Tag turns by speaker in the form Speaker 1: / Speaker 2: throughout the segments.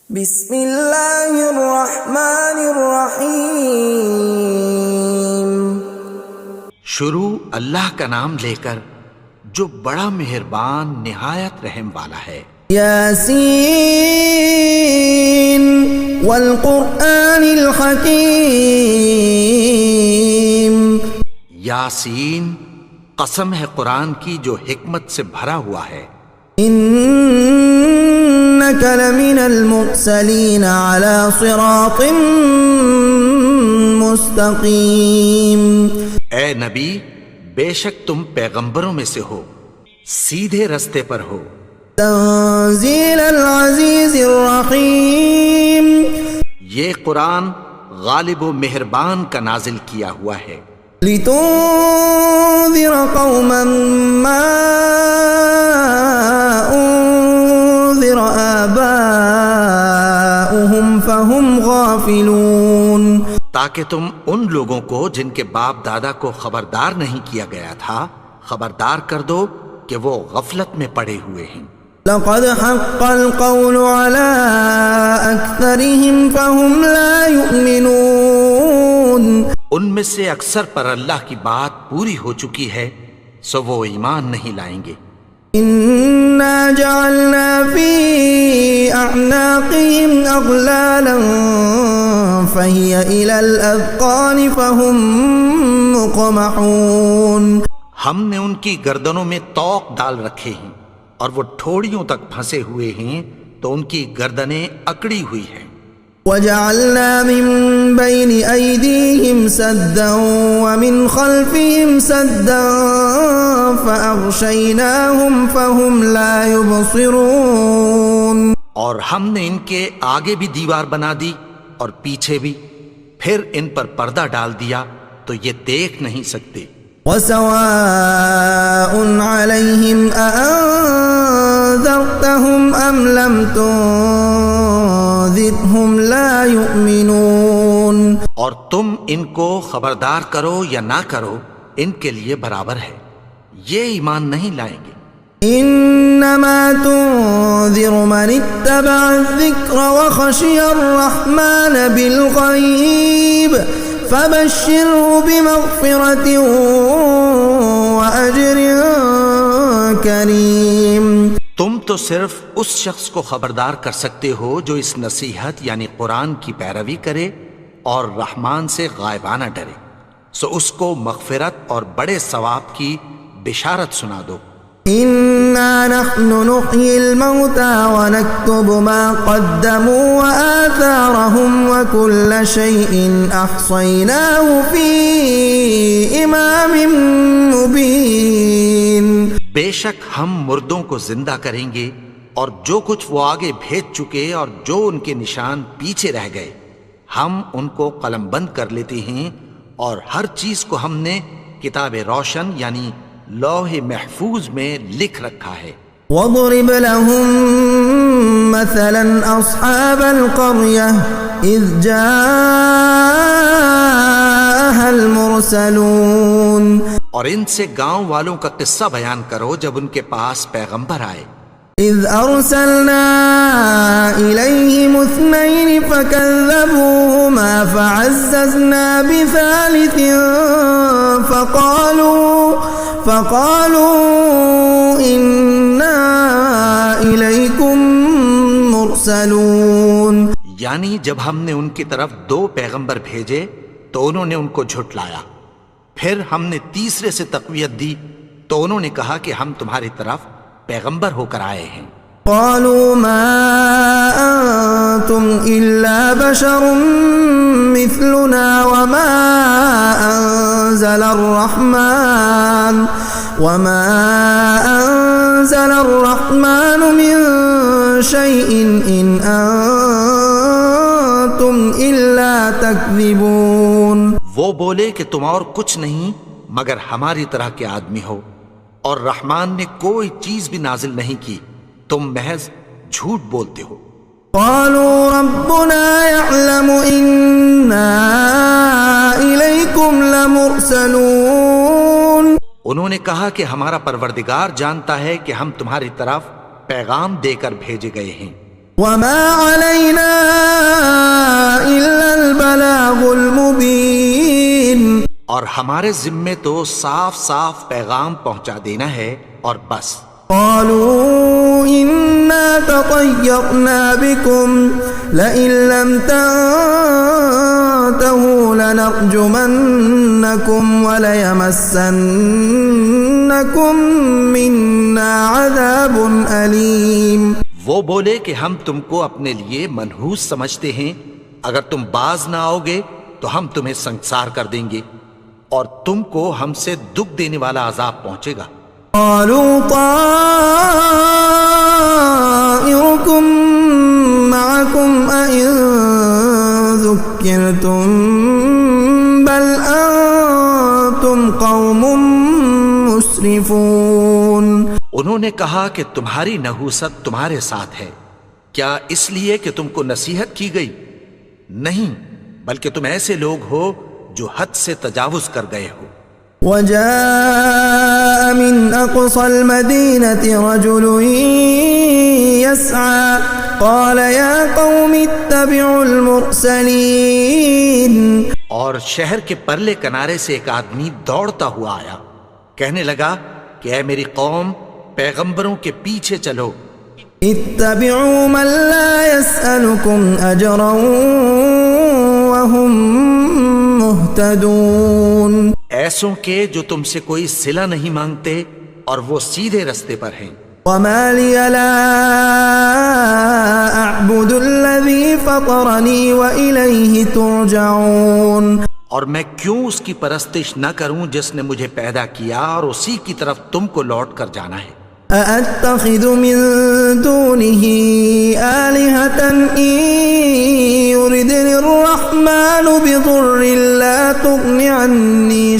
Speaker 1: بسم اللہ الرحمن الرحیم۔
Speaker 2: شروع اللہ کا نام لے کر جو بڑا مہربان نہایت رحم والا ہے۔
Speaker 1: یاسین والقرآن الحکیم۔
Speaker 2: یاسین، قسم ہے قرآن کی جو حکمت سے بھرا ہوا ہے۔
Speaker 1: انک لمن المرسلین علی صراط مستقیم۔
Speaker 2: اے نبی، بے شک تم پیغمبروں میں سے ہو، سیدھے رستے پر ہو۔
Speaker 1: تنزیل العزیز الرحیم۔
Speaker 2: یہ قرآن غالب و مہربان کا نازل کیا ہوا ہے۔
Speaker 1: لتنذر قوما ما انذر آباؤهم فهم غافلون۔
Speaker 2: تاکہ تم ان لوگوں کو جن کے باپ دادا کو خبردار نہیں کیا گیا تھا خبردار کر دو کہ وہ غفلت میں پڑے ہوئے ہیں۔
Speaker 1: لقد حق القول على أكثرهم فهم لا يؤمنون۔
Speaker 2: ان میں سے اکثر پر اللہ کی بات پوری ہو چکی ہے سو وہ ایمان نہیں لائیں گے۔
Speaker 1: إنا جعلنا في أعناقهم أغلالا فهي إلى الأذقان فهم مقمحون۔
Speaker 2: ہم نے ان کی گردنوں میں طوق ڈال رکھے ہیں اور وہ ٹھوڑیوں تک پھنسے ہوئے ہیں تو ان کی گردنیں اکڑی ہوئی ہیں۔
Speaker 1: وجعلنا من بين أيديهم سدا ومن خلفهم سدا فأغشيناهم فهم لا يبصرون۔
Speaker 2: اور ہم نے ان کے آگے بھی دیوار بنا دی اور پیچھے بھی، پھر ان پر پردہ ڈال دیا تو یہ دیکھ نہیں سکتے۔
Speaker 1: وسواء عليهم أأنذرتهم أم لم تنذرهم لا يؤمنون۔
Speaker 2: اور تم ان کو خبردار کرو یا نہ کرو ان کے لیے برابر ہے، یہ ایمان نہیں لائیں گے۔
Speaker 1: انما تنذر من اتبع الذکر وخشی الرحمن بالغیب فبشره بمغفرة وأجر کریم۔
Speaker 2: تم تو صرف اس شخص کو خبردار کر سکتے ہو جو اس نصیحت یعنی قرآن کی پیروی کرے اور رحمان سے غائبانہ ڈرے، سو اس کو مغفرت اور بڑے ثواب کی بشارت سنا دو۔
Speaker 1: انا نحن نحيي الموتى ونكتب ما قدموا وآثارهم وكل شيء احصيناه في امام مبين۔
Speaker 2: بے شک ہم مردوں کو زندہ کریں گے اور جو کچھ وہ آگے بھیج چکے اور جو ان کے نشان پیچھے رہ گئے ہم ان کو قلم بند کر لیتے ہیں، اور ہر چیز کو ہم نے کتاب روشن یعنی لوح محفوظ میں لکھ رکھا ہے۔
Speaker 1: وَاضْرِبْ لَهُمْ مَثَلًا أَصْحَابَ الْقَرْيَةِ إِذْ جَاءَهَا الْمُرْسَلُونَ۔
Speaker 2: اور ان سے گاؤں والوں کا قصہ بیان کرو جب ان کے پاس پیغمبر آئے۔
Speaker 1: إِذْ أَرْسَلْنَا إِلَيْهِمُ اثْنَيْنِ فَكَذَّبُوهُمَا فَعَزَّزْنَا بِثَالِثٍ فَقَالُوا إِنَّا إِلَيْكُمْ مُرْسَلُونَ۔
Speaker 2: یعنی جب ہم نے ان کی طرف 2 پیغمبر بھیجے تو انہوں نے ان کو جھٹلایا، پھر ہم نے تیسرے سے تقویت دی تو انہوں نے کہا کہ ہم تمہاری طرف پیغمبر ہو کر آئے ہیں۔
Speaker 1: قالوا ما أنتم إلا بشر مثلنا وما أنزل الرحمن من شيء إن أنتم إلا تكذبون۔
Speaker 2: وہ بولے کہ تم اور کچھ نہیں مگر ہماری طرح کے آدمی ہو، اور رحمان نے کوئی چیز بھی نازل نہیں کی، تم محض جھوٹ بولتے ہو۔
Speaker 1: قالوا ربنا يعلم إنا إليكم لمرسلون۔
Speaker 2: انہوں نے کہا کہ ہمارا پروردگار جانتا ہے کہ ہم تمہاری طرف پیغام دے کر بھیجے گئے ہیں۔
Speaker 1: وما علينا
Speaker 2: ہمارے ذمے تو صاف صاف پیغام پہنچا دینا ہے اور بس.
Speaker 1: قالوا إنا تطيرنا بكم لئن لم تنتهوا لنرجمنكم وليمسنكم منا عذاب أليم.
Speaker 2: وہ بولے کہ ہم تم کو اپنے لیے منحوس سمجھتے ہیں، اگر تم باز نہ آؤ گے تو ہم تمہیں سنگسار کر دیں گے اور تم کو ہم سے دکھ دینے والا عذاب پہنچے گا.
Speaker 1: قالوا طائركم معكم أئن ذكرتم بل أنتم قوم مسرفون.
Speaker 2: انہوں نے کہا کہ تمہاری نحوست تمہارے ساتھ ہے، کیا اس لیے کہ تم کو نصیحت کی گئی؟ نہیں، بلکہ تم ایسے لوگ ہو جو حد سے تجاوز کر گئے ہو.
Speaker 1: وجاء من أقصى المدينة رجل يسعى قال يا قوم اتبعوا المرسلين.
Speaker 2: اور شہر کے پرلے کنارے سے ایک آدمی دوڑتا ہوا آیا، کہنے لگا کہ اے میری قوم، پیغمبروں کے پیچھے چلو.
Speaker 1: اتبعوا من لا يسألكم أجرا وهم مهتدون.
Speaker 2: ایسوں کے جو تم سے کوئی صلہ نہیں مانگتے اور وہ سیدھے رستے پر ہیں.
Speaker 1: وما لي لا أعبد الذي فطرني وإليه ترجعون.
Speaker 2: اور میں کیوں اس کی پرستش نہ کروں جس نے مجھے پیدا کیا اور اسی کی طرف تم کو لوٹ کر جانا ہے.
Speaker 1: أأتخذ من دونه آلهة إن يردني الرحمن بضر لا تغن عني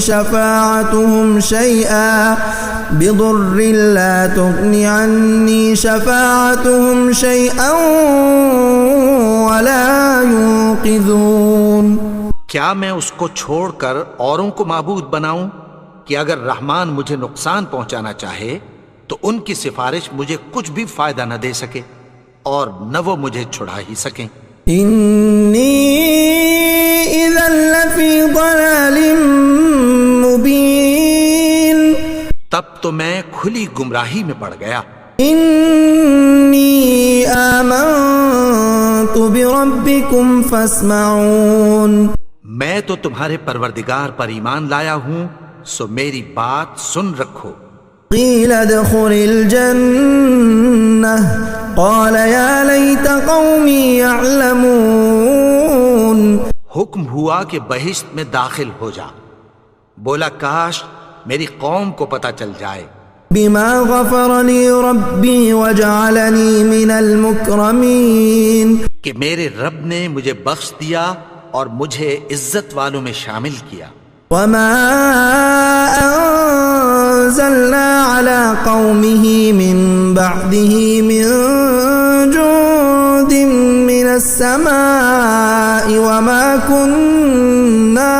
Speaker 1: شفاعتهم شيئا ولا ينقذون.
Speaker 2: کیا میں اس کو چھوڑ کر اوروں کو معبود بناؤں کہ اگر رحمان مجھے نقصان پہنچانا چاہے تو ان کی سفارش مجھے کچھ بھی فائدہ نہ دے سکے اور نہ وہ مجھے چھڑا ہی سکیں.
Speaker 1: انی اذا لفی ضلال مبین.
Speaker 2: تب تو میں کھلی گمراہی میں پڑ گیا.
Speaker 1: انی آمنت بربکم فاسمعون.
Speaker 2: میں تو تمہارے پروردگار پر ایمان لایا ہوں، سو میری بات سن رکھو.
Speaker 1: قیل ادخل الجنة قال یا لیت قومی یعلمون.
Speaker 2: حکم ہوا کہ بہشت میں داخل ہو جا. بولا کاش میری قوم کو پتہ چل جائے.
Speaker 1: بما غفر لی ربی وجعلنی من المکرمین.
Speaker 2: کہ میرے رب نے مجھے بخش دیا اور مجھے عزت والوں میں شامل کیا.
Speaker 1: وما انزلنا على قومه من بعده من جند من السماء وما كنا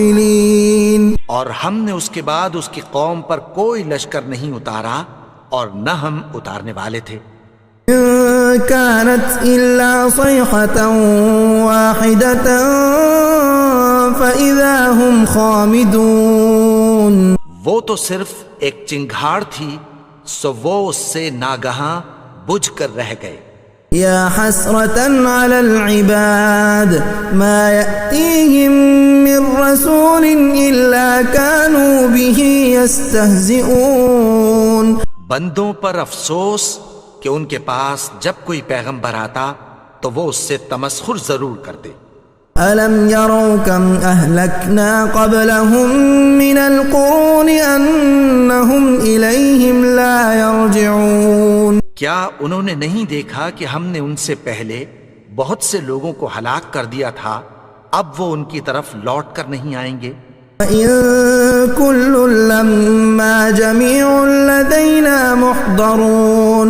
Speaker 1: منزلين.
Speaker 2: اور ہم نے اس کے بعد اس کی قوم پر کوئی لشکر نہیں اتارا اور نہ ہم اتارنے والے تھے.
Speaker 1: كانت إلا صيحة واحدة فإذا هم خامدون.
Speaker 2: وہ تو صرف ایک چنگھاڑ تھی، سو وہ اس سے ناگہاں بجھ کر رہ گئے.
Speaker 1: یا حسرة على العباد ما يأتيهم من رسول إلا كانوا به يستهزئون.
Speaker 2: بندوں پر افسوس کہ ان کے پاس جب کوئی پیغمبر آتا تو وہ اس سے تمسخر ضرور کرتے.
Speaker 1: أَلَمْ يَرَوْا كَمْ أَهْلَكْنَا قَبْلَهُمْ مِنَ الْقُرُونِ أَنَّهُمْ إِلَيْهِمْ لَا يَرْجِعُونَ.
Speaker 2: کیا انہوں نے نہیں دیکھا کہ ہم نے ان سے پہلے بہت سے لوگوں کو ہلاک کر دیا تھا، اب وہ ان کی طرف لوٹ کر نہیں آئیں گے.
Speaker 1: وَإِن كُلٌّ لَّمَّا جَمِيعٌ لَّدَيْنَا مُحْضَرُونَ.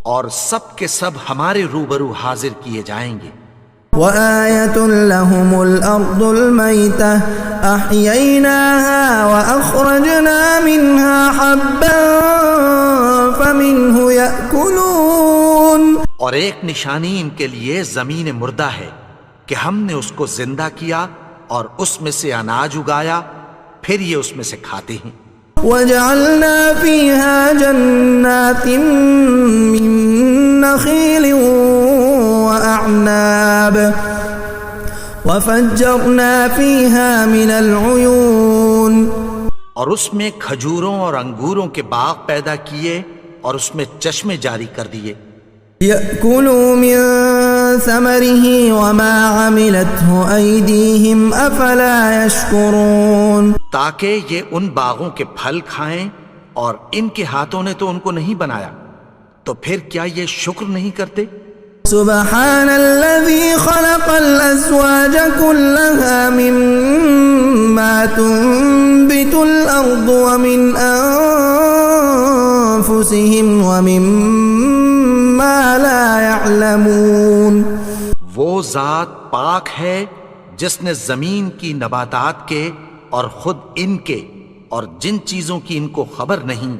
Speaker 2: اور سب کے سب ہمارے روبرو حاضر کیے جائیں گے.
Speaker 1: وآية لهم الأرض الميتة أحييناها وأخرجنا منها حبا فمنه يأكلون.
Speaker 2: اور ایک نشانی ان کے لیے زمین مردہ ہے کہ ہم نے اس کو زندہ کیا اور اس میں سے اناج اگایا، پھر یہ اس میں سے کھاتے ہیں۔
Speaker 1: وجعلنا فيها جنات من نخيل وأعناب وفجرنا فيها من العيون،
Speaker 2: اور اس میں کھجوروں اور انگوروں کے باغ پیدا کیے اور اس میں چشمے جاری کر دیے۔
Speaker 1: يأكلوا من ثمره وما عملته أيديهم أفلا يشكرون،
Speaker 2: تاکہ یہ ان باغوں کے پھل کھائیں، اور ان کے ہاتھوں نے تو ان کو نہیں بنایا، تو پھر کیا یہ شکر نہیں کرتے؟
Speaker 1: سبحان الذي خلق الأزواج كلها مما تنبت الأرض ومن أنفسهم ومما لا يعلمون،
Speaker 2: وہ ذات پاک ہے جس نے زمین کی نباتات کے اور خود ان کے اور جن چیزوں کی ان کو خبر نہیں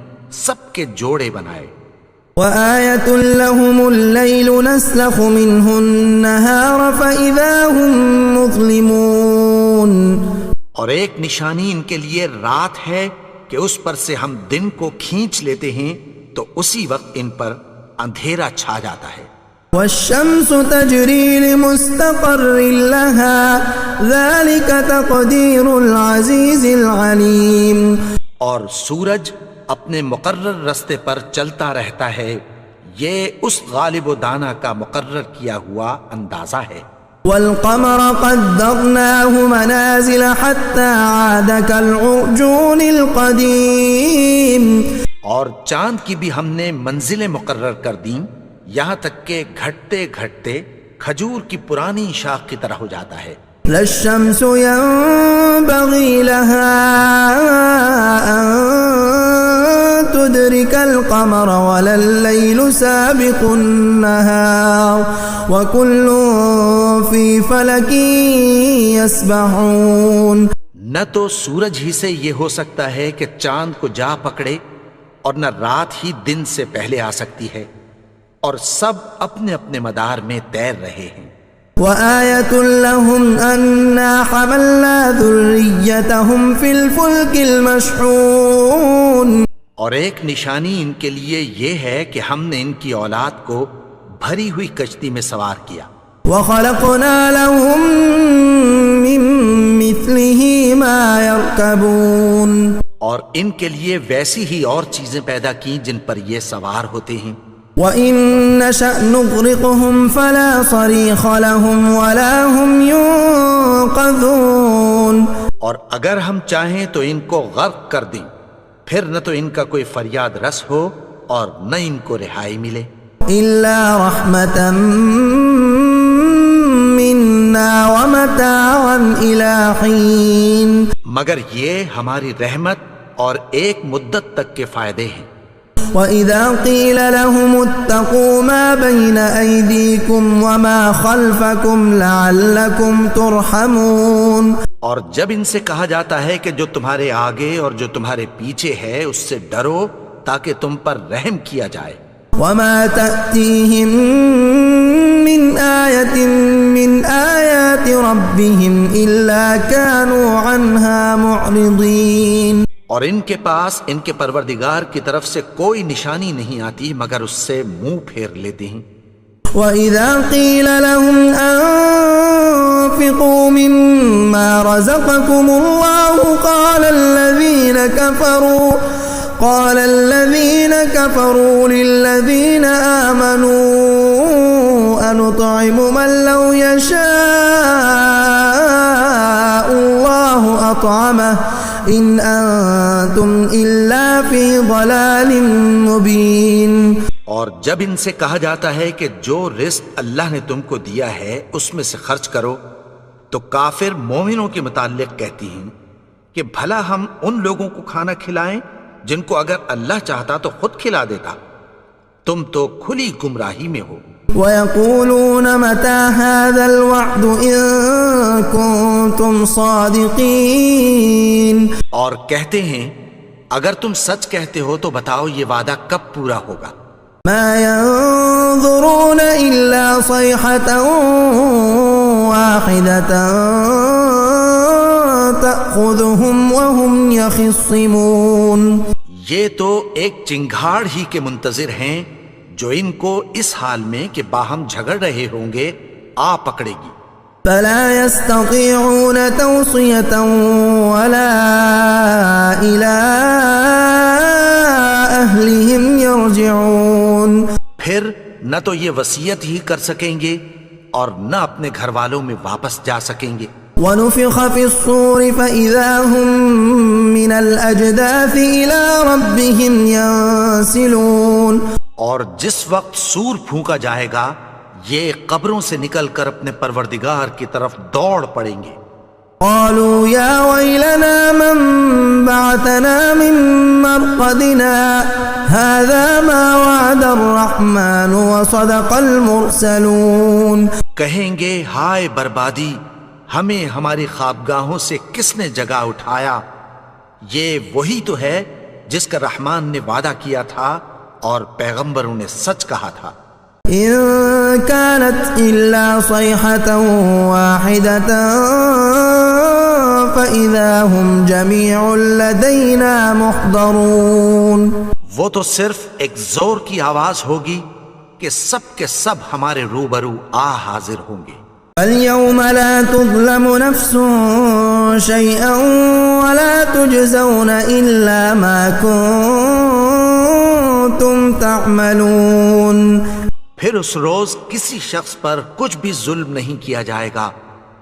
Speaker 2: سب کے جوڑے بنائے۔
Speaker 1: وآية لهم الليل نسلخ منه النهار فإذا هم مظلمون،
Speaker 2: اور ایک نشانی ان کے لیے رات ہے کہ اس پر سے ہم دن کو کھینچ لیتے ہیں تو اسی وقت ان پر اندھیرا چھا جاتا ہے۔
Speaker 1: والشمس تجري لمستقر لها ذلك تقدير العزيز العليم،
Speaker 2: اور سورج اپنے مقرر رستے پر چلتا رہتا ہے، یہ اس غالب و دانا کا مقرر کیا ہوا اندازہ ہے۔
Speaker 1: والقمر قدرناه منازل حتى عاد كالعرجون القديم،
Speaker 2: اور چاند کی بھی ہم نے منزلیں مقرر کر دیں، یہاں تک کہ گھٹتے گھٹتے کھجور کی پرانی شاخ کی طرح ہو جاتا ہے۔
Speaker 1: لا الشمس ينبغي لها أن تدرك القمر ولا الليل سابق النهار وكل في فلك يسبحون،
Speaker 2: نہ تو سورج ہی سے یہ ہو سکتا ہے کہ چاند کو جا پکڑے، اور نہ رات ہی دن سے پہلے آ سکتی ہے، اور سب اپنے اپنے مدار میں تیر رہے ہیں۔
Speaker 1: وآية لهم أنا حملنا ذريتهم في الفلك المشحون،
Speaker 2: اور ایک نشانی ان کے لیے یہ ہے کہ ہم نے ان کی اولاد کو بھری ہوئی کشتی میں سوار کیا۔
Speaker 1: وخلقنا لهم من مثله ما يركبون،
Speaker 2: اور ان کے لیے ویسی ہی اور چیزیں پیدا کی جن پر یہ سوار ہوتے ہیں۔
Speaker 1: وَإِن نَّشَأْ نُغْرِقْهُمْ فَلَا صَرِيخَ لَهُمْ وَلَا هُمْ يُنقَذُونَ،
Speaker 2: اور اگر ہم چاہیں تو ان کو غرق کر دیں، پھر نہ تو ان کا کوئی فریاد رس ہو اور نہ ان کو رہائی ملے۔
Speaker 1: إِلَّا رَحْمَةً مِّنَّا وَمَتَاعًا إِلَىٰ حِينٍ،
Speaker 2: مگر یہ ہماری رحمت اور ایک مدت تک کے فائدے ہیں۔
Speaker 1: وَإِذَا قِيلَ لَهُمُ اتَّقُوا مَا بَيْنَ أَيْدِيكُمْ وَمَا خَلْفَكُمْ لَعَلَّكُمْ تُرْحَمُونَ،
Speaker 2: اور جب ان سے کہا جاتا ہے کہ جو تمہارے آگے اور جو تمہارے پیچھے ہے اس سے ڈرو تاکہ تم پر رحم کیا جائے۔
Speaker 1: وَمَا تَأْتِيهِم مِّنْ آيَةٍ مِّنْ آيَاتِ رَبِّهِمْ إِلَّا كَانُوا عَنْهَا مُعْرِضِينَ،
Speaker 2: اور ان کے پاس ان کے پروردگار کی طرف سے کوئی نشانی نہیں آتی مگر اس سے منہ پھیر لیتے ہیں۔
Speaker 1: وَإِذَا قِيلَ لَهُمْ أَنفِقُوا مِمَّا رَزَقَكُمُ اللَّهُ قَالَ الَّذِينَ كَفَرُوا لِلَّذِينَ آمَنُوا أَنُطْعِمُ مَن لَّوْ يَشَاءُ اللَّهُ أَطْعَمَهُ إِنْ أَنتُمْ إِلَّا فِي ضَلَالٍ مُّبِينٍ،
Speaker 2: اور جب ان سے کہا جاتا ہے کہ جو رزق اللہ نے تم کو دیا ہے اس میں سے خرچ کرو، تو کافر مومنوں کے متعلق کہتی ہیں کہ بھلا ہم ان لوگوں کو کھانا کھلائیں جن کو اگر اللہ چاہتا تو خود کھلا دیتا، تم تو کھلی گمراہی میں ہو۔
Speaker 1: وَيَقُولُونَ مَتَىٰ هَٰذَا الْوَعْدُ إِن كُنتُمْ صَادِقِينَ،
Speaker 2: اور کہتے ہیں اگر تم سچ کہتے ہو تو بتاؤ یہ وعدہ کب پورا ہوگا۔
Speaker 1: مَا يَنظُرُونَ إِلَّا صَيْحَةً وَاحِدَةً تأخذهم وهم يخصمون.
Speaker 2: یہ تو ایک چنگھاڑ ہی کے منتظر ہیں جو ان کو اس حال میں کہ باہم جھگڑ رہے ہوں گے آ پکڑے گی.
Speaker 1: فلا يستطيعون توصية ولا إلى أهلهم يرجعون.
Speaker 2: پھر نہ تو یہ وصیت ہی کر سکیں گے اور نہ اپنے گھر والوں میں واپس جا سکیں گے.
Speaker 1: ونفخ في الصور فإذا هم من الأجداث إلى ربهم ينسلون.
Speaker 2: اور جس وقت سور پھونکا جائے گا یہ قبروں سے نکل کر اپنے پروردگار کی طرف دوڑ پڑیں گے.
Speaker 1: قالوا يا ويلنا من بعثنا من مرقدنا هذا ما وعد الرحمن وصدق المرسلون.
Speaker 2: کہیں گے ہائے بربادی، ہمیں ہماری خوابگاہوں سے کس نے جگا اٹھایا؟ یہ وہی تو ہے جس کا رحمان نے وعدہ کیا تھا اور پیغمبروں نے سچ کہا تھا.
Speaker 1: إن كانت إلا صيحة واحدة فإذا هم جميع لدينا محضرون.
Speaker 2: وہ تو صرف ایک زور کی آواز ہوگی کہ سب کے سب ہمارے روبرو آ حاضر ہوں گے.
Speaker 1: اليوم لا تظلم نفس شيئا ولا تجزون إلا ما كنتم تعملون.
Speaker 2: پھر اس روز کسی شخص پر کچھ بھی ظلم نہیں کیا جائے گا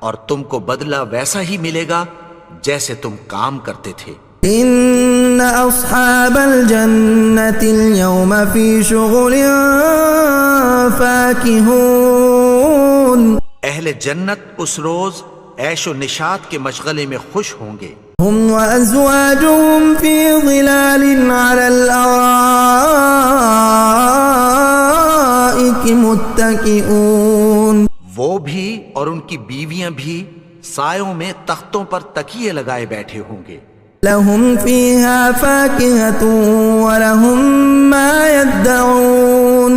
Speaker 2: اور تم کو بدلہ ویسا ہی ملے گا جیسے تم کام کرتے تھے.
Speaker 1: ان اصحاب الجنة اليوم في شغل فاكهون.
Speaker 2: اہل جنت اس روز عیش و نشاط کے مشغلے میں خوش ہوں گے.
Speaker 1: هم وازواجهم في ظلال على الارائك متكئون.
Speaker 2: وہ بھی اور ان کی بیویاں بھی سایوں میں تختوں پر تکیے لگائے بیٹھے ہوں گے.
Speaker 1: لهم فيها فاكهة ولهم ما يدعون.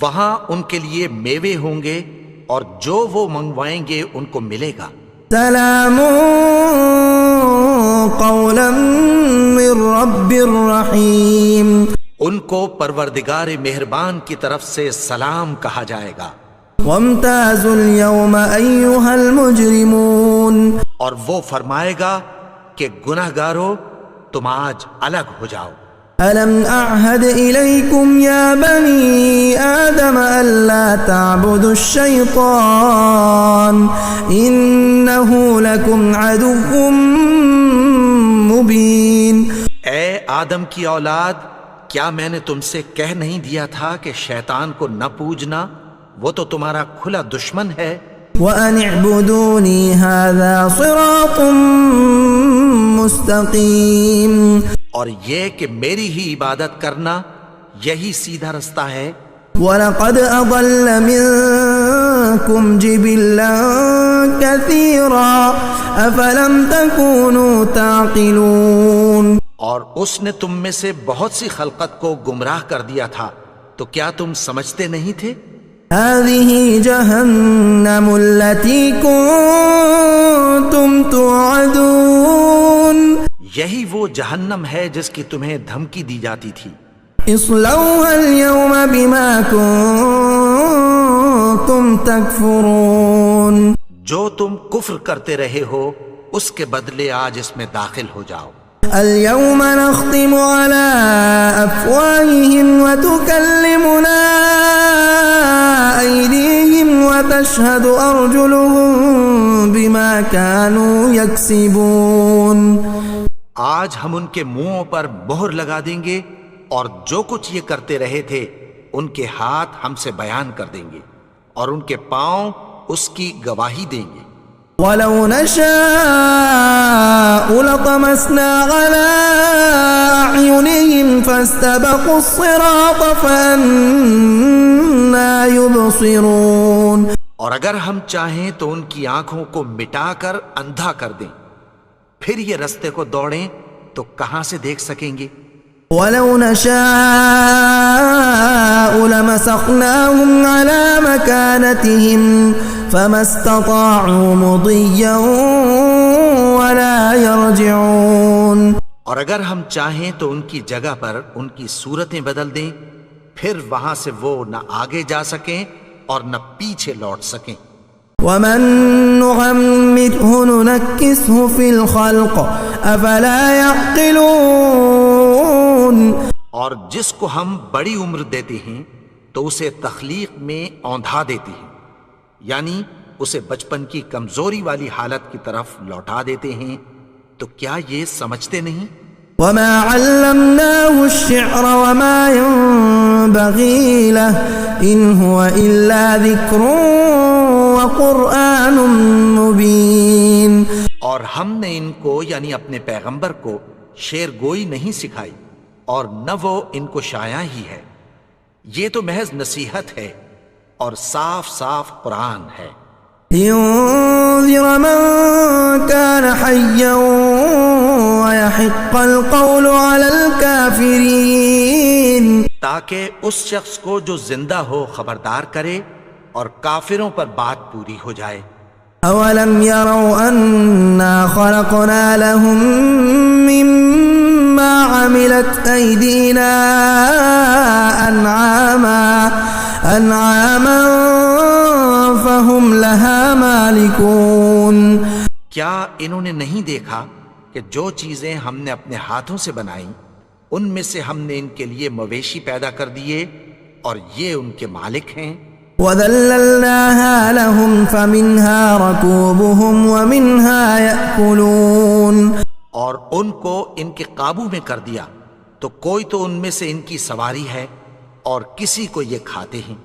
Speaker 2: وہاں ان کے لیے میوے ہوں گے اور جو وہ منگوائیں گے ان کو ملے گا.
Speaker 1: سلام قولا من رب الرحیم.
Speaker 2: ان کو پروردگار مہربان کی طرف سے سلام کہا جائے گا.
Speaker 1: وامتازوا اليوم ایها المجرمون.
Speaker 2: اور وہ فرمائے گا کہ گناہگارو تم آج الگ ہو جاؤ.
Speaker 1: ألم أعهد إليكم يا بني آدم ألا تعبدوا الشيطان إنه لكم عدو مبين.
Speaker 2: اے آدم کی اولاد، کیا میں نے تم سے کہہ نہیں دیا تھا کہ شیطان کو نہ پوجنا؟ وہ تو تمہارا کھلا دشمن ہے.
Speaker 1: وأن اعبدوني هذا صراط مستقيم.
Speaker 2: اور یہ کہ میری ہی عبادت کرنا یہی سیدھا رستہ ہے.
Speaker 1: وَلَقَدْ أَضَلَّ مِنكُمْ جِبِلًّا كَثِيرًا أَفَلَمْ تَكُونُوا تَعْقِلُونَ.
Speaker 2: اور اس نے تم میں سے بہت سی خلقت کو گمراہ کر دیا تھا، تو کیا تم سمجھتے نہیں تھے؟
Speaker 1: هَذِهِ جَهَنَّمُ الَّتِي كُنتُمْ تُوعَدُونَ.
Speaker 2: یہی وہ جہنم ہے جس کی تمہیں دھمکی دی جاتی تھی.
Speaker 1: اصلوها اليوم بما كنتم تكفرون.
Speaker 2: جو تم کفر کرتے رہے ہو اس کے بدلے آج اس میں داخل ہو جاؤ.
Speaker 1: اليوم نختم على أفواههم وتكلمنا أيديهم وتشهد أرجلهم بما كانوا يكسبون.
Speaker 2: آج ہم ان کے منہوں پر مہر لگا دیں گے اور جو کچھ یہ کرتے رہے تھے ان کے ہاتھ ہم سے بیان کر دیں گے اور ان کے پاؤں اس کی گواہی دیں گے.
Speaker 1: وَلَوْ نَشَاءُ لَطَمَسْنَا عَلَىٰ أَعْيُنِهِمْ فَاسْتَبَقُوا الصِّرَاطَ فَأَنَّىٰ يُبْصِرُونَ.
Speaker 2: اور اگر ہم چاہیں تو ان کی آنکھوں کو مٹا کر اندھا کر دیں، پھر یہ رستے کو دوڑیں تو کہاں سے دیکھ سکیں گے.
Speaker 1: وَلَوْ نَشَاءُ لَمَسَخْنَاهُمْ عَلَىٰ مَكَانَتِهِمْ فَمَا اسْتَطَاعُوا مُضِيًّا ولا يرجعون.
Speaker 2: اور اگر ہم چاہیں تو ان کی جگہ پر ان کی صورتیں بدل دیں، پھر وہاں سے وہ نہ آگے جا سکیں اور نہ پیچھے لوٹ سکیں.
Speaker 1: ومن نعمره ننكسه في الخلق افلا يعقلون.
Speaker 2: اور جس کو ہم بڑی عمر دیتے ہیں تو اسے تخلیق میں اوندھا دیتے ہیں، یعنی اسے بچپن کی کمزوری والی حالت کی طرف لوٹا دیتے ہیں. تو کیا یہ سمجھتے نہیں؟
Speaker 1: وما علمناه الشعر وما ينبغي له ان هو الا ذكر وقرآن مبين.
Speaker 2: اور ہم نے ان کو یعنی اپنے پیغمبر کو شعر گوئی نہیں سکھائی اور نہ وہ ان کو شاعر ہی ہے، یہ تو محض نصیحت ہے اور صاف صاف قرآن ہے.
Speaker 1: لينذر من كان حيا ويحق القول على الكافرين.
Speaker 2: تاکہ اس شخص کو جو زندہ ہو خبردار کرے اور کافروں پر بات پوری ہو جائے.
Speaker 1: اولم يروا انا خلقنا لهم مما عملت ايدينا انعاما فهم لها مالكون.
Speaker 2: کیا انہوں نے نہیں دیکھا کہ جو چیزیں ہم نے اپنے ہاتھوں سے بنائیں ان میں سے ہم نے ان کے لیے مویشی پیدا کر دیے اور یہ ان کے مالک ہیں.
Speaker 1: وَذَلَّلْنَاهَا لَهُمْ فَمِنْهَا رَكُوبُهُمْ وَمِنْهَا يَأْكُلُونَ.
Speaker 2: اور ان کو ان کے قابو میں کر دیا تو کوئی تو ان میں سے ان کی سواری ہے اور کسی کو یہ کھاتے ہیں.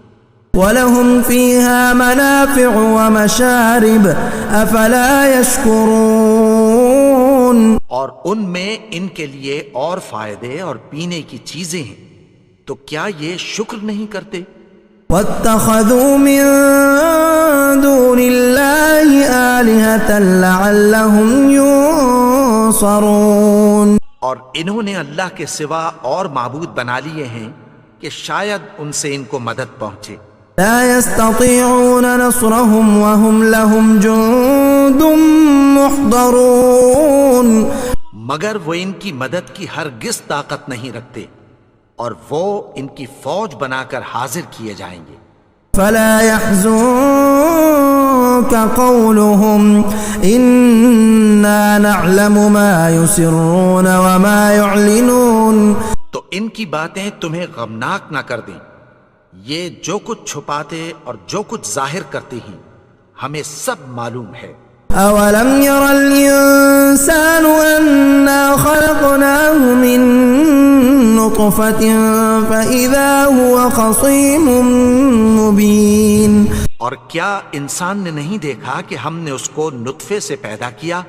Speaker 1: وَلَهُمْ فِيهَا مَنَافِعُ وَمَشَارِبُ أَفَلَا يَشْكُرُونَ.
Speaker 2: اور ان میں ان کے لیے اور فائدے اور پینے کی چیزیں ہیں، تو کیا یہ شکر نہیں کرتے؟
Speaker 1: وَاتَّخَذُوا مِن دُونِ اللَّهِ آلِهَةً لَعَلَّهُمْ يُنصَرُونَ.
Speaker 2: اور انہوں نے اللہ کے سوا اور معبود بنا لیے ہیں کہ شاید ان سے ان کو مدد پہنچے.
Speaker 1: لا يستطيعون نصرهم وهم لهم جند محضرون.
Speaker 2: مگر وہ ان کی مدد کی ہرگز طاقت نہیں رکھتے اور وہ ان کی فوج بنا کر حاضر کیے جائیں گے.
Speaker 1: فلا يحزنك قولهم إنا نعلم ما يسرون وما يعلنون.
Speaker 2: تو ان کی باتیں تمہیں غمناک نہ کر دیں، یہ جو کچھ چھپاتے اور جو کچھ ظاہر کرتے ہیں ہمیں سب معلوم ہے.
Speaker 1: أولم ير الإنسان أنا خلقناه من نطفة فإذا هو خصيم مبين.
Speaker 2: اور کیا انسان نے نہیں دیکھا کہ ہم نے اس کو نطفے سے پیدا کیا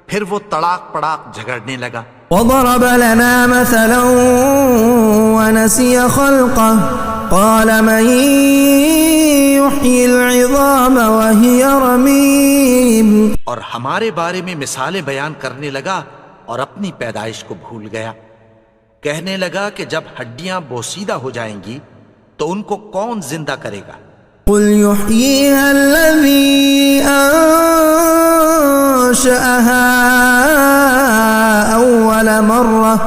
Speaker 2: پھر وہ تڑاک پڑاک جھگڑنے لگا.
Speaker 1: وضرب لنا مثلا ونسي خلقه قال من يحيي العظام وهي رميم.
Speaker 2: اور ہمارے بارے میں مثالیں بیان کرنے لگا اور اپنی پیدائش کو بھول گیا. کہنے لگا کہ جب ہڈیاں بوسیدہ ہو جائیں گی تو ان کو کون زندہ کرے گا؟
Speaker 1: قل يحييها الذي أنشأها أول مرة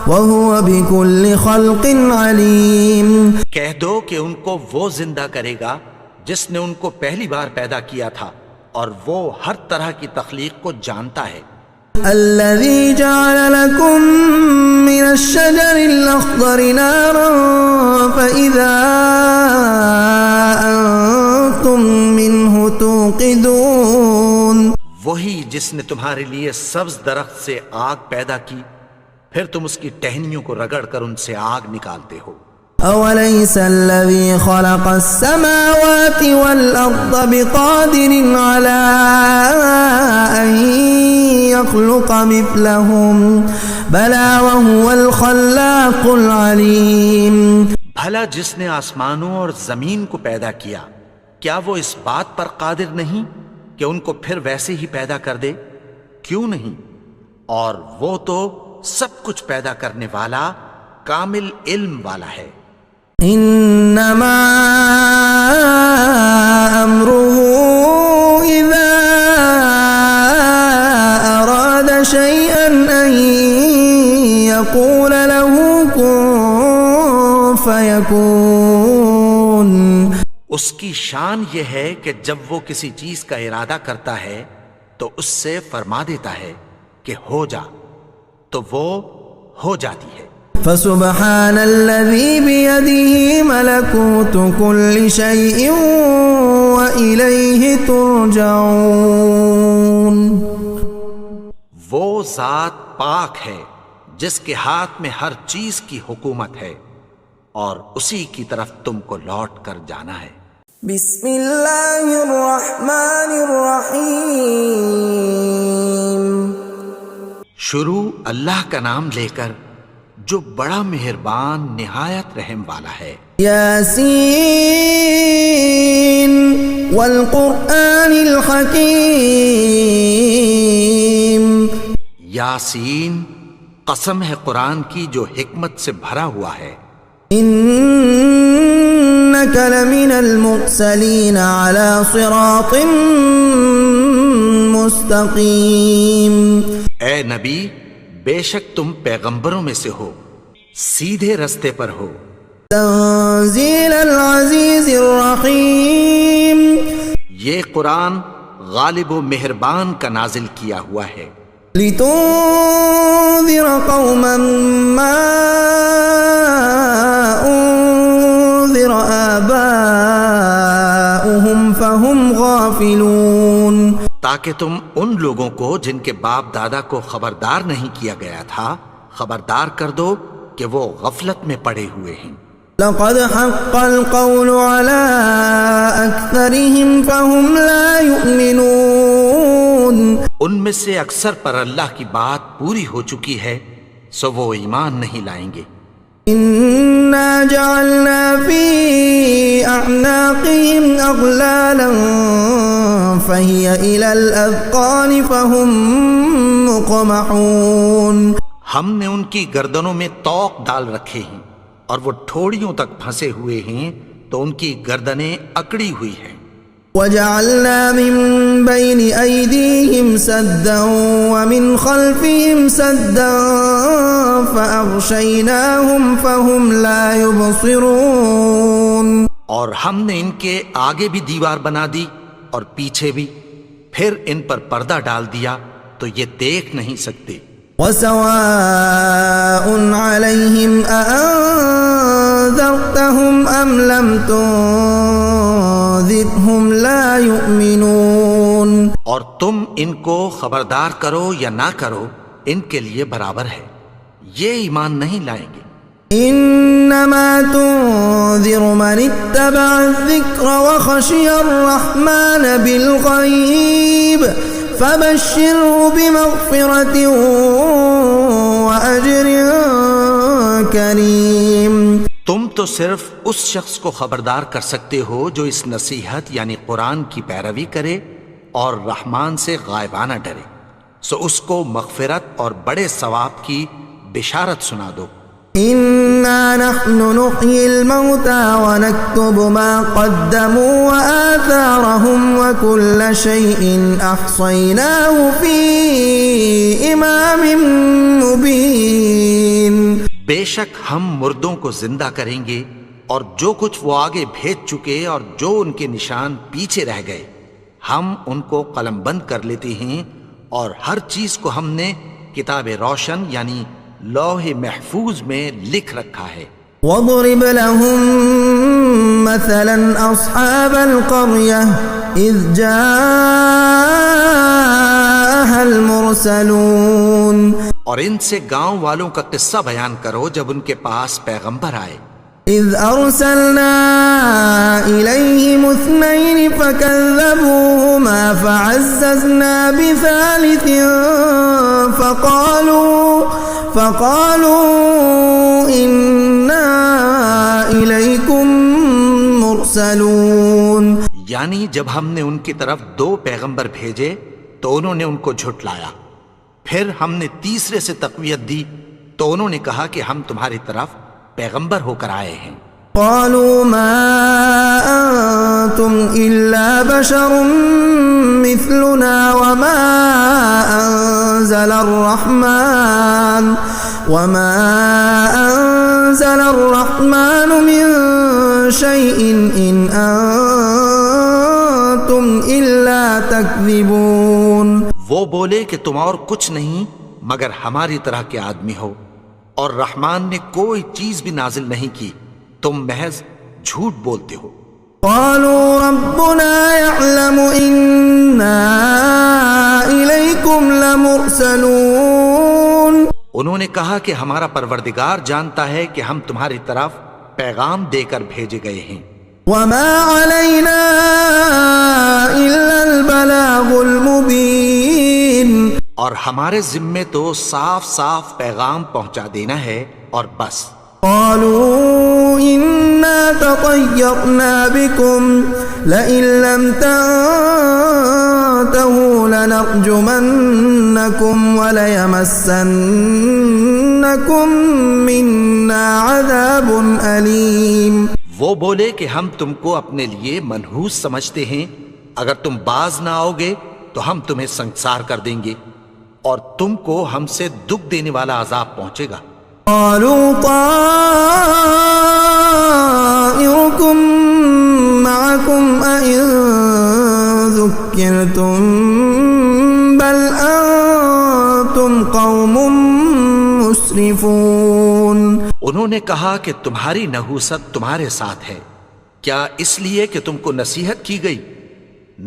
Speaker 1: وهو بكل خلق عليم.
Speaker 2: کہہ دو کہ ان کو وہ زندہ کرے گا جس نے ان کو پہلی بار پیدا کیا تھا اور وہ ہر طرح کی تخلیق کو جانتا ہے.
Speaker 1: الذي جعل لكم من الشجر الأخضر نارا فإذا أنتم منه توقدون.
Speaker 2: وہی جس نے تمہارے لیے سبز درخت سے آگ پیدا کی پھر تم اس کی ٹہنیوں کو رگڑ کر ان سے آگ نکالتے ہو.
Speaker 1: أوليس الذي خلق السماوات والأرض بقادر على أن يخلق مثلهم بلى وهو الخلاق العليم.
Speaker 2: بھلا جس نے آسمانوں اور زمین کو پیدا کیا کیا وہ اس بات پر قادر نہیں کہ ان کو پھر ویسے ہی پیدا کر دے؟ کیوں نہیں؟ اور وہ تو سب کچھ پیدا کرنے والا کامل علم والا ہے.
Speaker 1: انما امره اذا اراد
Speaker 2: اس کی شان یہ ہے کہ جب وہ کسی چیز کا ارادہ کرتا ہے تو اس سے فرما دیتا ہے کہ ہو جا، تو وہ ہو جاتی ہے۔
Speaker 1: فسبحان الذي بيده ملكوت كل شيء وإليه ترجعون۔
Speaker 2: وہ ذات پاک ہے جس کے ہاتھ میں ہر چیز کی حکومت ہے اور اسی کی طرف تم کو لوٹ کر جانا ہے۔
Speaker 1: بسم اللہ الرحمن الرحیم۔
Speaker 2: شروع اللہ کا نام لے کر جو بڑا مہربان نہایت رحم والا ہے۔
Speaker 1: یاسین والقرآن الحکیم۔
Speaker 2: یاسین، قسم ہے قرآن کی جو حکمت سے بھرا ہوا ہے۔
Speaker 1: انک لمن المرسلین علی صراط مستقیم۔
Speaker 2: اے نبی، بے شک تم پیغمبروں میں سے ہو، سیدھے رستے پر ہو۔
Speaker 1: تنزیل العزیز الرحیم۔
Speaker 2: یہ قرآن غالب و مہربان کا نازل کیا ہوا ہے۔
Speaker 1: لتنذر قوما ما انذر آباؤهم فهم غافلون۔
Speaker 2: تاکہ تم ان لوگوں کو جن کے باپ دادا کو خبردار نہیں کیا گیا تھا خبردار کر دو کہ وہ غفلت میں پڑے ہوئے ہیں۔
Speaker 1: لقد حق القول على أكثرهم فهم لا يؤمنون۔
Speaker 2: ان میں سے اکثر پر اللہ کی بات پوری ہو چکی ہے سو وہ ایمان نہیں لائیں گے۔
Speaker 1: إنا جعلنا في أعناقهم أغلالا فهي إلى الأذقان فهم مقمحون۔
Speaker 2: ہم نے ان کی گردنوں میں طوق ڈال رکھے ہیں اور وہ ٹھوڑیوں تک پھنسے ہوئے ہیں تو ان کی گردنیں اکڑی ہوئی ہیں۔
Speaker 1: وجعلنا من بين أيديهم سدا ومن خلفهم سدا فأغشيناهم فهم لا يبصرون۔
Speaker 2: اور ہم نے ان کے آگے بھی دیوار بنا دی اور پیچھے بھی، پھر ان پر پردہ ڈال دیا تو یہ دیکھ نہیں سکتے۔
Speaker 1: وسواء عليهم أأنذرتهم أم لم تنذرهم لا يؤمنون۔
Speaker 2: اور تم ان کو خبردار کرو یا نہ کرو ان کے لیے برابر ہے، یہ ایمان نہیں لائیں گے۔
Speaker 1: انما تنذر من اتبع الذکر وخشی الرحمن بالغیب فبشره بمغفرة وأجر کریم۔
Speaker 2: تم تو صرف اس شخص کو خبردار کر سکتے ہو جو اس نصیحت یعنی قرآن کی پیروی کرے اور رحمان سے غائبانہ ڈرے، سو اس کو مغفرت اور بڑے ثواب کی بشارت سنا دو۔
Speaker 1: إنا نحن نحيي الموتى ونكتب ما قدموا وآثارهم وكل شيء أحصيناه في إمام مبين۔
Speaker 2: بے شک ہم مردوں کو زندہ کریں گے اور جو کچھ وہ آگے بھیج چکے اور جو ان کے نشان پیچھے رہ گئے ہم ان کو قلم بند کر لیتے ہیں، اور ہر چیز کو ہم نے کتاب روشن یعنی لوح محفوظ میں لکھ رکھا ہے۔
Speaker 1: وَاضْرِبْ لَهُم مَّثَلًا أَصْحَابَ الْقَرْيَةِ إِذْ جَاءَهَا الْمُرْسَلُونَ۔
Speaker 2: اور ان سے گاؤں والوں کا قصہ بیان کرو جب ان کے پاس پیغمبر آئے۔
Speaker 1: إِذْ أَرْسَلْنَا إِلَيْهِمُ اثْنَيْنِ فَكَذَّبُوهُمَا فَعَزَّزْنَا بِثَالِثٍ فَقَالُوا إِنَّا إِلَيْكُمْ مُرْسَلُونَ۔
Speaker 2: یعنی جب ہم نے ان کی طرف 2 پیغمبر بھیجے تو انہوں نے ان کو جھٹلایا، پھر ہم نے تیسرے سے تقویت دی تو انہوں نے کہا کہ ہم تمہاری طرف پیغمبر ہو کر آئے ہیں۔
Speaker 1: قالوا ما أنتم إلا بشر مثلنا وما أنزل أنزل الرحمن من شيء إن أنتم إلا تكذبون.
Speaker 2: وہ بولے کہ تم اور کچھ نہیں مگر ہماری طرح کے آدمی ہو، اور رحمان نے کوئی چیز بھی نازل نہیں کی، تم محض جھوٹ بولتے ہو.
Speaker 1: قالوا ربنا يعلم إنا إليكم لمرسلون.
Speaker 2: انہوں نے کہا کہ ہمارا پروردگار جانتا ہے کہ ہم تمہاری طرف پیغام دے کر بھیجے گئے ہیں.
Speaker 1: وما علينا إلا البلاغ المبين.
Speaker 2: اور ہمارے ذمے تو صاف صاف پیغام پہنچا دینا ہے اور بس.
Speaker 1: قالوا إنا تطيرنا بكم لئن لم تنتهوا لنرجمنكم وليمسنكم منا عذاب أليم.
Speaker 2: وہ بولے کہ ہم تم کو اپنے لیے منحوس سمجھتے ہیں، اگر تم باز نہ آؤ گے تو ہم تمہیں سنسار کر دیں گے اور تم کو ہم سے دکھ دینے والا عذاب پہنچے گا.
Speaker 1: قالوا طائركم معكم أئن ذكرتم بل أنتم قوم مسرفون.
Speaker 2: انہوں نے کہا کہ تمہاری نحوست تمہارے ساتھ ہے، کیا اس لیے کہ تم کو نصیحت کی گئی؟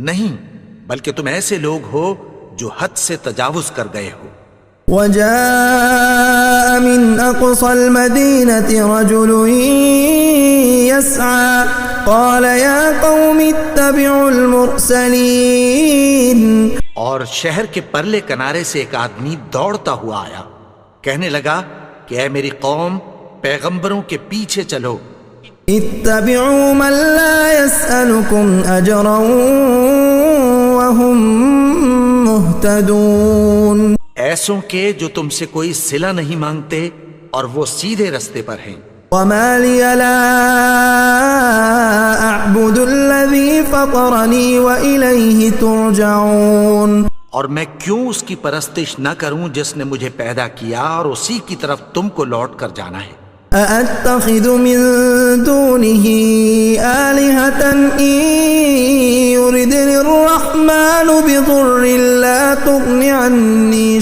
Speaker 2: نہیں، بلکہ تم ایسے لوگ ہو جو حد سے تجاوز کر گئے ہو.
Speaker 1: وجاء من أقصى المدينة رجل يسعى قال يا قوم اتبعوا المرسلين.
Speaker 2: اور شہر کے پرلے کنارے سے ایک آدمی دوڑتا ہوا آیا، کہنے لگا کہ اے میری قوم، پیغمبروں کے پیچھے چلو.
Speaker 1: اتبعوا من لا يسألكم أجرا وهم مهتدون.
Speaker 2: ایسوں کے جو تم سے کوئی صلہ نہیں مانگتے اور وہ سیدھے رستے پر ہیں.
Speaker 1: وما لي لا أعبد الذي فطرني وإليه ترجعون.
Speaker 2: اور میں کیوں اس کی پرستش نہ کروں جس نے مجھے پیدا کیا اور اسی کی طرف تم کو لوٹ کر جانا ہے.
Speaker 1: أأتخذ من دونه آلهة إن يردني الرحمن بضر لا تغن عني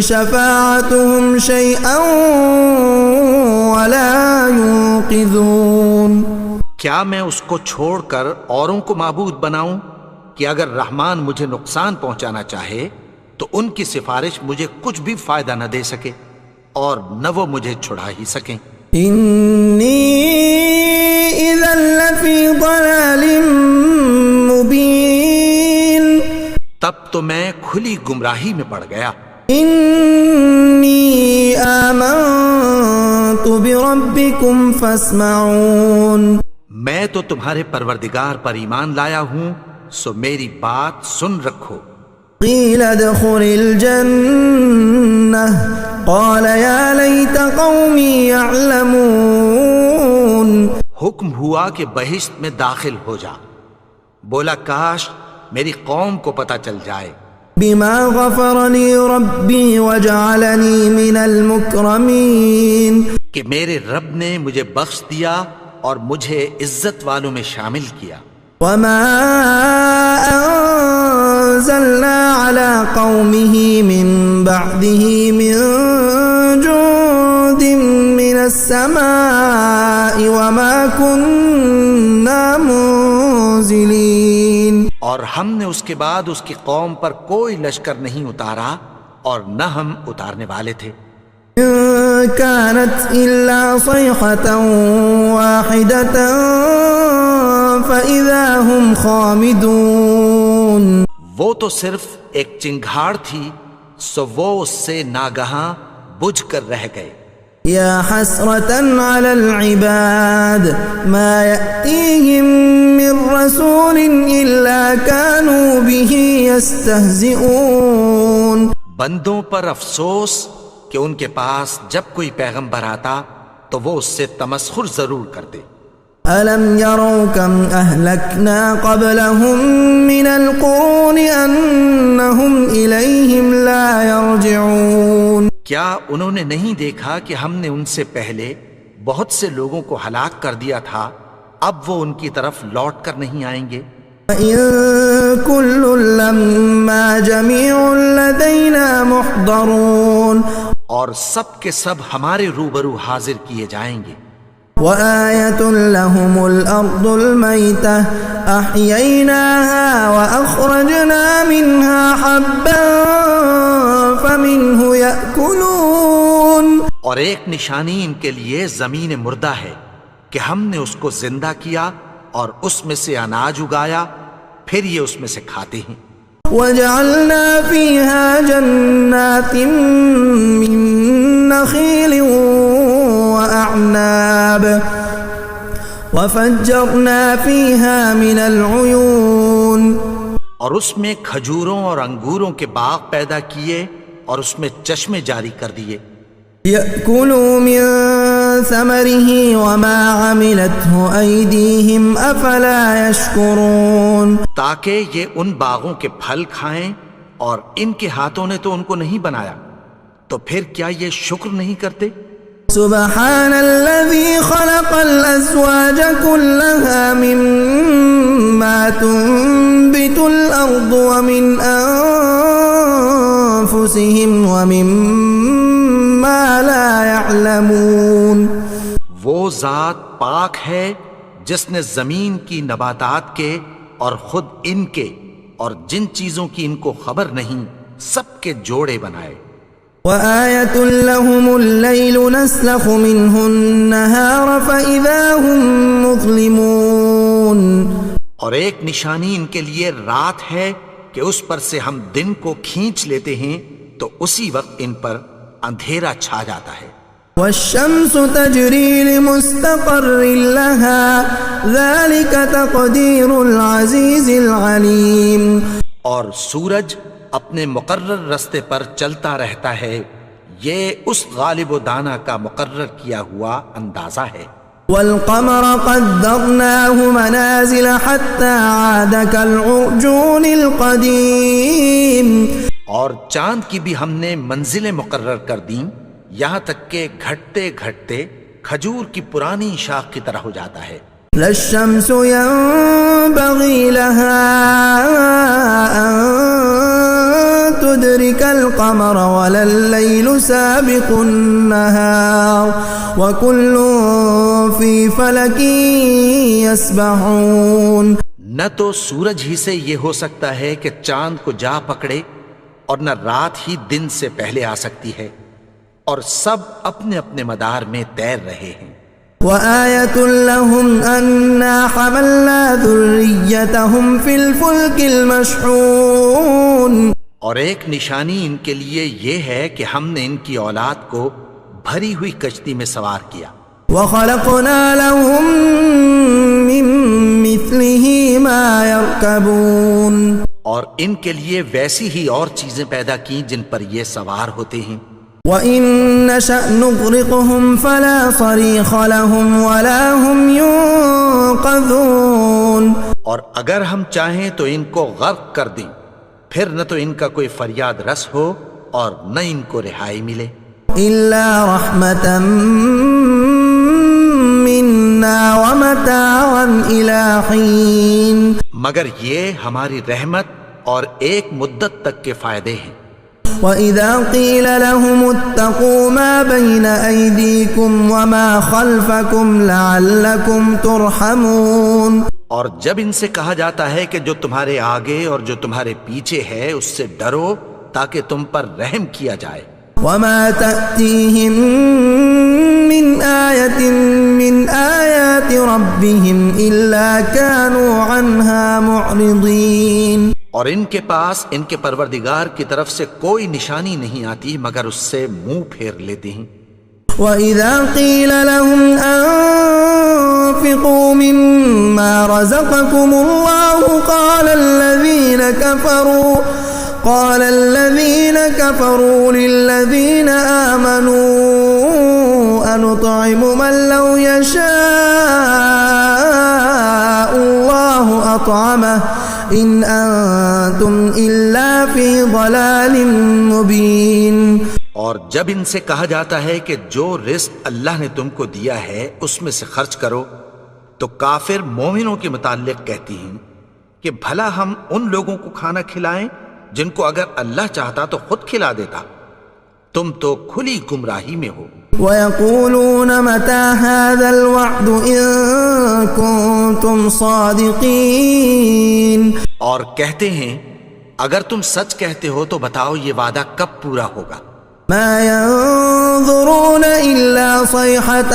Speaker 1: شفاعتهم شيئا ولا ينقذون.
Speaker 2: کیا میں اس کو چھوڑ کر اوروں کو معبود بناؤں کہ اگر رحمان مجھے نقصان پہنچانا چاہے تو ان کی سفارش مجھے کچھ بھی فائدہ نہ دے سکے اور نہ وہ مجھے چھڑا ہی سکیں.
Speaker 1: انی اذا لفی ضلال مبین.
Speaker 2: تب تو میں کھلی گمراہی میں پڑ گیا.
Speaker 1: انی آمنت بربکم فاسمعون.
Speaker 2: میں تو تمہارے پروردگار پر ایمان لایا ہوں، سو میری بات سن رکھو.
Speaker 1: قیل ادخل الجنہ قال یا لیت قومی یعلمون.
Speaker 2: حکم ہوا کہ بہشت میں داخل ہو جا. بولا کاش میری قوم کو پتہ چل جائے.
Speaker 1: بما غفر لی ربی وجعلنی من المکرمین.
Speaker 2: کہ میرے رب نے مجھے بخش دیا اور مجھے عزت والوں میں شامل کیا.
Speaker 1: وما انزلنا على قومه من بعده من جند من السماء وما كنا منزلين.
Speaker 2: اور ہم نے اس کے بعد اس کی قوم پر کوئی لشکر نہیں اتارا اور نہ ہم اتارنے والے تھے.
Speaker 1: كانت إلا صيحة واحدة فإذا هم خامدون.
Speaker 2: وہ تو صرف ایک چنگھاڑ تھی، سو وہ اس سے ناگہاں بجھ کر رہ گئے.
Speaker 1: یا حسرة على العباد ما يأتيهم من رسول إلا كانوا به يستهزئون.
Speaker 2: بندوں پر افسوس کہ ان کے پاس جب کوئی پیغمبر آتا تو وہ اس سے تمسخر ضرور کرتے.
Speaker 1: ألم يروا كم أهلكنا قبلهم من القرون أنهم إليهم لا يرجعون.
Speaker 2: کیا انہوں نے نہیں دیکھا کہ ہم نے ان سے پہلے بہت سے لوگوں کو ہلاک کر دیا تھا، اب وہ ان کی طرف لوٹ کر نہیں آئیں گے؟
Speaker 1: وَإِن كُلٌّ لَّمَّا جَمِيعٌ لَّدَيْنَا مُحْضَرُونَ.
Speaker 2: اور سب کے سب ہمارے روبرو حاضر کیے جائیں گے.
Speaker 1: وَآيَةٌ لَّهُمُ الْأَرْضُ الْمَيْتَةُ أَحْيَيْنَاهَا وَأَخْرَجْنَا مِنْهَا حَبًّا فَمِنْهُ يَأْكُلُونَ.
Speaker 2: اور ایک نشانی ان کے لیے زمین مردہ ہے کہ ہم نے اس کو زندہ کیا اور اس میں سے اناج اگایا، پھر یہ اس میں سے کھاتے ہیں.
Speaker 1: وَجَعَلْنَا فِيهَا جَنَّاتٍ مِّن نَّخِيلٍ وَأَعْنَابٍ وَفَجَّرْنَا فِيهَا مِنَ الْعُيُونِ.
Speaker 2: اور اس میں کھجوروں اور انگوروں کے باغ پیدا کیے اور اس میں چشمے جاری کر دیے.
Speaker 1: يَأْكُلُوا مِن ثَمَرِهِ وَمَا عَمِلَتْهُ أَيْدِيهِمْ أَفَلَا يَشْكُرُونَ.
Speaker 2: تاکہ یہ ان باغوں کے پھل کھائیں اور ان کے ہاتھوں نے تو ان کو نہیں بنایا، تو پھر کیا یہ شکر نہیں کرتے؟
Speaker 1: سبحان الذي خلق الأزواج كلها مما تنبت الأرض ومن أنفسهم ومما لا يعلمون.
Speaker 2: وہ ذات پاک ہے جس نے زمین کی نباتات کے اور خود ان کے اور جن چیزوں کی ان کو خبر نہیں سب کے جوڑے بنائے.
Speaker 1: وَآيَةٌ لَّهُمُ اللَّيْلُ نَسْلَخُ مِنْهُ النَّهَارَ فَإِذَا هُمْ مُظْلِمُونَ.
Speaker 2: اور ایک نشانی ان کے لیے رات ہے کہ اس پر سے ہم دن کو کھینچ لیتے ہیں تو اسی وقت ان پر اندھیرا چھا جاتا ہے.
Speaker 1: وَالشَّمْسُ تَجْرِي لِمُسْتَقَرٍّ لَّهَا ذَلِكَ تَقْدِيرُ الْعَزِيزِ الْعَلِيمِ.
Speaker 2: اور سورج اپنے مقرر رستے پر چلتا رہتا ہے، یہ اس غالب و دانا کا مقرر کیا ہوا اندازہ ہے.
Speaker 1: وَالْقَمَرَ قَدَّرْنَاهُ مَنَازِلَ حَتَّى عَادَ كَالْعُرْجُونِ الْقَدِيمِ.
Speaker 2: اور چاند کی بھی ہم نے منزلیں مقرر کر دیں، یہاں تک کہ گھٹتے گھٹتے کھجور کی پرانی شاخ کی طرح ہو جاتا ہے.
Speaker 1: لَا الشَّمْسُ يَنبَغِي لَهَا أَن تُدْرِكَ الْقَمَرَ وَلَا اللَّيْلُ سَابِقُ النَّهَارِ وَكُلٌّ فِي فَلَكٍ يَسْبَحُونَ.
Speaker 2: نہ تو سورج ہی سے یہ ہو سکتا ہے کہ چاند کو جا پکڑے، اور نہ رات ہی دن سے پہلے آ سکتی ہے، اور سب اپنے اپنے مدار میں تیر رہے ہیں.
Speaker 1: وَآيَةٌ لَّهُمْ أَنَّا حَمَلْنَا ذُرِّيَّتَهُمْ فِي الْفُلْكِ الْمَشْحُونِ.
Speaker 2: اور ایک نشانی ان کے لیے یہ ہے کہ ہم نے ان کی اولاد کو بھری ہوئی کشتی میں سوار کیا.
Speaker 1: وَخَلَقْنَا لَهُم مِّن مِّثْلِهِ مَا يَرْكَبُونَ.
Speaker 2: اور ان کے لیے ویسی ہی اور چیزیں پیدا کی جن پر یہ سوار ہوتے ہیں.
Speaker 1: وَإِن نَّشَأْ نُغْرِقْهُمْ فَلَا صَرِيخَ لَهُمْ وَلَا هُمْ يُنقَذُونَ.
Speaker 2: اور اگر ہم چاہیں تو ان کو غرق کر دیں، پھر نہ تو ان کا کوئی فریاد رس ہو اور نہ ان کو رہائی ملے.
Speaker 1: إِلَّا رَحْمَةً مِّنَّا وَمَتَاعًا إِلَىٰ حِينٍ.
Speaker 2: مگر یہ ہماری رحمت اور ایک مدت تک کے فائدے ہیں.
Speaker 1: وَإِذَا قِيلَ لَهُمُ اتَّقُوا مَا بَيْنَ أَيْدِيكُمْ وَمَا خَلْفَكُمْ لَعَلَّكُمْ تُرْحَمُونَ.
Speaker 2: اور جب ان سے کہا جاتا ہے کہ جو تمہارے آگے اور جو تمہارے پیچھے ہے اس سے ڈرو تاکہ تم پر رحم کیا جائے.
Speaker 1: وَمَا تَأْتِيهِم مِّنْ آيَةٍ مِّنْ آيَاتِ رَبِّهِمْ إِلَّا كَانُوا عَنْهَا مُعْرِضِينَ.
Speaker 2: اور ان کے پاس ان کے پروردگار کی طرف سے کوئی نشانی نہیں آتی مگر اس سے منہ پھیر لیتے ہیں.
Speaker 1: وَإِذَا قِيلَ لَهُمْ أَنفِقُوا مِمَّا رَزَقَكُمُ اللَّهُ قَالَ الَّذِينَ كَفَرُوا لِلَّذِينَ آمَنُوا أَنُطْعِمُ مَن لَّوْ يَشَاءُ وأطعمه إن أنتم إلا في ضلال مبين.
Speaker 2: اور جب ان سے کہا جاتا ہے کہ جو رزق اللہ نے تم کو دیا ہے اس میں سے خرچ کرو، تو کافر مومنوں کے متعلق کہتی ہیں کہ بھلا ہم ان لوگوں کو کھانا کھلائیں جن کو اگر اللہ چاہتا تو خود کھلا دیتا. تم تو کھلی گمراہی میں ہو.
Speaker 1: وَيَقُولُونَ مَتَى هَذَا الْوَعْدُ إِن كُنتُمْ صَادِقِينَ.
Speaker 2: اور کہتے ہیں اگر تم سچ کہتے ہو تو بتاؤ یہ وعدہ کب پورا ہوگا.
Speaker 1: مَا يَنظُرُونَ إِلَّا صَيْحَةً